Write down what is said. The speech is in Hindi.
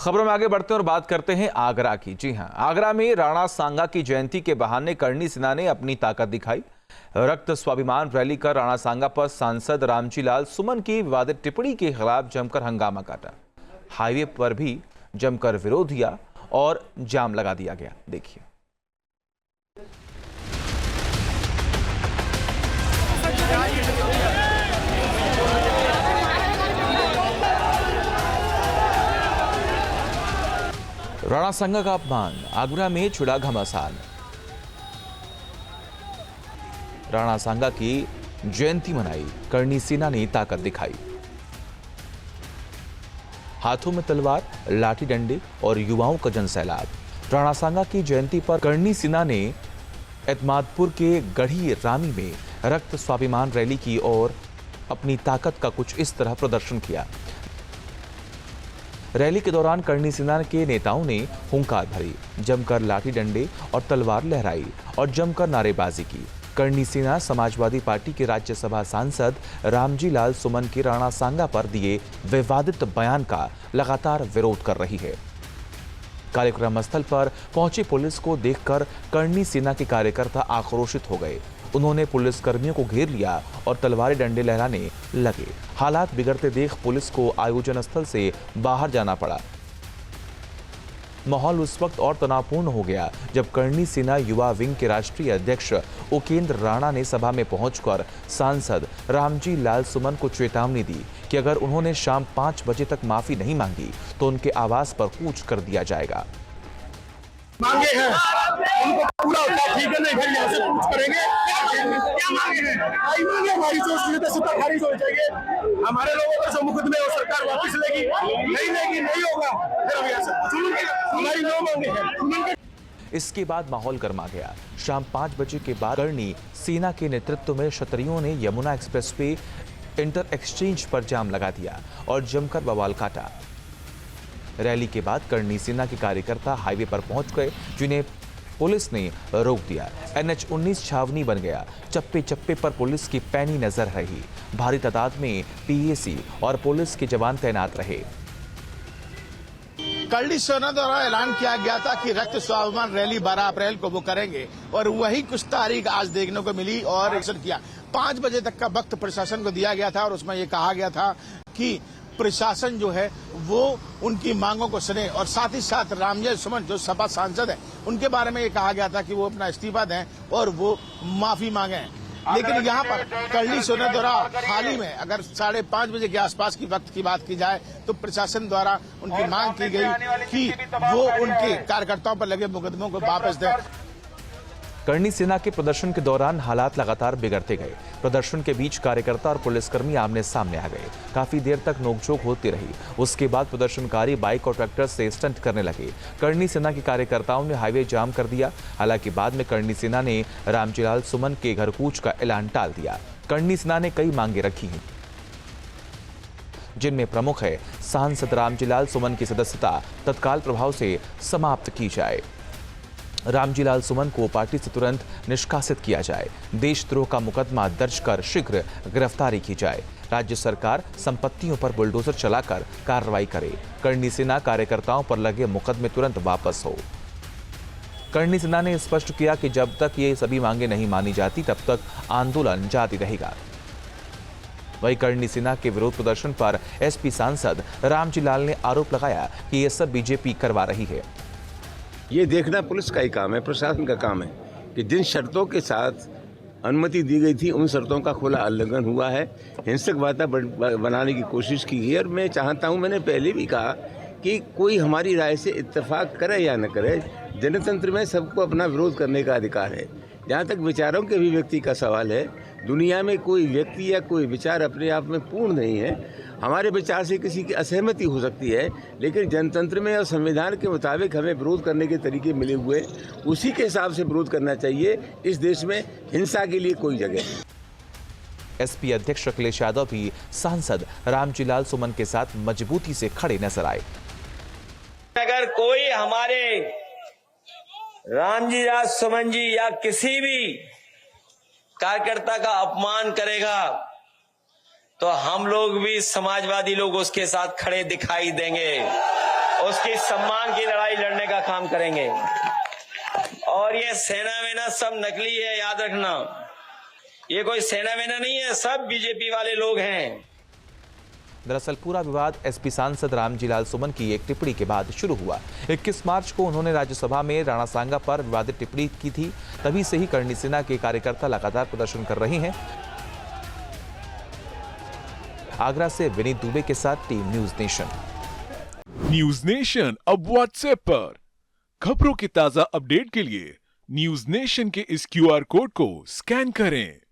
खबरों में आगे बढ़ते हैं और बात करते हैं आगरा की। जी हां, आगरा में राणा सांगा की जयंती के बहाने करणी सेना ने अपनी ताकत दिखाई। रक्त स्वाभिमान रैली कर राणा सांगा पर सांसद रामजी लाल सुमन की विवादित टिप्पणी के खिलाफ जमकर हंगामा काटा। हाईवे पर भी जमकर विरोध किया और जाम लगा दिया गया। देखिए। राणा सांगा का अपमान, आगरा में छिड़ा घमासान। राणा सांगा की जयंती मनाई, करणी सेना ने ताकत दिखाई। हाथों में तलवार, लाठी डंडे और युवाओं का जनसैलाब। राणा सांगा की जयंती पर करणी सेना ने एतमादपुर के गढ़ी रामी में रक्त स्वाभिमान रैली की और अपनी ताकत का कुछ इस तरह प्रदर्शन किया। रैली के दौरान करणी सेना के नेताओं ने हुंकार भरी, जमकर लाठी डंडे और तलवार लहराई और जमकर नारेबाजी की। करणी सेना समाजवादी पार्टी के राज्यसभा सांसद रामजी लाल सुमन के राणा सांगा पर दिए विवादित बयान का लगातार विरोध कर रही है। कार्यक्रम स्थल पर पहुंची पुलिस को देखकर करणी सेना के कार्यकर्ता आक्रोशित हो गए। उन्होंने पुलिस कर्मियों को घेर लिया और तलवारें डंडे लहराने लगे। हालात बिगड़ते देख पुलिस को आयोजन स्थल से बाहर जाना पड़ा। माहौल उस वक्त और तनावपूर्ण हो गया जब करणी सेना युवा विंग के राष्ट्रीय अध्यक्ष उकेंद्र राणा ने सभा में पहुंचकर सांसद रामजी लाल सुमन को चेतावनी दी कि अगर उन्होंने शाम 5 बजे तक माफी नहीं मांगी तो उनके आवास पर कूच कर दिया जाएगा। मांगे हैं उनको पूरा होता ठीक है, नहीं फिर यहाँ से पूछ करेंगे क्या मांगे हैं। आई मांगे हमारी जो सत्ता खारिज हो जाएगी, हमारे लोगों का जो मुकदमे वो सरकार वापस लेगी, नहीं होगा फिर हम यहाँ से पूछेंगे। हमारी नो मांगे हैं। इसके बाद माहौल गर्मा गया। शाम 5 बजे के बाद करणी सेना के नेतृत्व में क्षत्रियों ने यमुना एक्सप्रेस पे इंटर एक्सचेंज पर जाम लगा दिया और जमकर बवाल काटा। रैली के बाद करणी सेना के कार्यकर्ता हाईवे पर पहुंच गए, जिन्हें पुलिस ने रोक दिया। NH-19 छावनी बन गया। चप्पे चप्पे पर पुलिस की पैनी नजर रही। भारी तादाद में PAC और पुलिस के जवान तैनात रहे। करणी सेना द्वारा ऐलान किया गया था कि रक्त स्वाभिमान रैली 12 अप्रैल को वो करेंगे और वही कुछ तारीख आज देखने को मिली और एक्शन किया। 5 बजे तक का वक्त प्रशासन को दिया गया था और उसमें ये कहा गया था कि प्रशासन जो है वो उनकी मांगों को सुने और साथ ही साथ रामजी सुमन जो सपा सांसद हैं उनके बारे में ये कहा गया था कि वो अपना इस्तीफा दें और वो माफी मांगे। लेकिन यहाँ पर करणी सेना द्वारा हाल ही में अगर 5:30 बजे के आसपास की वक्त की बात की जाए तो प्रशासन द्वारा उनकी मांग की गई कि वो उनके कार्यकर्ताओं पर लगे मुकदमों को वापस दें। करणी सेना के प्रदर्शन के दौरान हालात लगातार बिगड़ते गए। प्रदर्शन के बीच कार्यकर्ता और पुलिसकर्मी आमने सामने आ गए। काफी देर तक नोकझोंक होती रही। उसके बाद प्रदर्शनकारी बाइक और ट्रैक्टर से स्टंट करने लगे। करणी सेना के कार्यकर्ताओं ने हाईवे जाम कर दिया। हालांकि बाद में करणी सेना ने रामजी लाल सुमन के घर कूच का ऐलान टाल दिया। करणी सेना ने कई मांगे रखी हैं, जिनमें प्रमुख है सांसद रामजी लाल सुमन की सदस्यता तत्काल प्रभाव से समाप्त की जाए, रामजी लाल सुमन को पार्टी से तुरंत निष्कासित किया जाए, देशद्रोह का मुकदमा दर्ज कर शीघ्र गिरफ्तारी की जाए, राज्य सरकार संपत्तियों पर बुलडोजर चलाकर कार्रवाई करे, करणी सेना कार्यकर्ताओं पर लगे मुकदमे तुरंत वापस हो। करणी सेना ने स्पष्ट किया कि जब तक ये सभी मांगे नहीं मानी जाती तब तक आंदोलन जारी रहेगा। वहीं करणी सेना के विरोध प्रदर्शन पर SP सांसद रामजी लाल ने आरोप लगाया कि ये सब BJP करवा रही है। ये देखना पुलिस का ही काम है, प्रशासन का काम है कि जिन शर्तों के साथ अनुमति दी गई थी उन शर्तों का खुला उल्लंघन हुआ है, हिंसक वातावरण बनाने की कोशिश की है। और मैं चाहता हूं, मैंने पहले भी कहा कि कोई हमारी राय से इत्तेफाक करे या न करे, जनतंत्र में सबको अपना विरोध करने का अधिकार है। जहाँ तक विचारों के अभिव्यक्ति का सवाल है, दुनिया में कोई व्यक्ति या कोई विचार अपने आप में पूर्ण नहीं है। हमारे विचार से किसी की असहमति हो सकती है, लेकिन जनतंत्र में और संविधान के मुताबिक हमें विरोध करने के तरीके मिले हुए, उसी के हिसाब से विरोध करना चाहिए। इस देश में हिंसा के लिए कोई जगह नहीं। SP अध्यक्ष अखिलेश यादव भी सांसद रामजी लाल सुमन के साथ मजबूती से खड़े नजर आए। अगर कोई हमारे रामजी लाल सुमन जी या किसी भी कार्यकर्ता का अपमान करेगा तो हम लोग भी समाजवादी लोग उसके साथ खड़े दिखाई देंगे उसकी सम्मान की लड़ाई लड़ने का काम करेंगे। और ये सेना वेना सब नकली है, याद रखना। ये कोई सेना वेना नहीं है, सब बीजेपी वाले लोग हैं। दरअसल पूरा विवाद एसपी सांसद रामजीलाल सुमन की एक टिप्पणी के बाद शुरू हुआ। 21 मार्च को उन्होंने राज्यसभा में राणा सांगा पर विवादित टिप्पणी की थी। तभी से ही करणी सेना के कार्यकर्ता लगातार प्रदर्शन कर रहे हैं। आगरा से विनीत दुबे के साथ team news nation. News nation अब व्हाट्सएप पर खबरों के ताजा अपडेट के लिए न्यूज नेशन के इस QR कोड को स्कैन करें।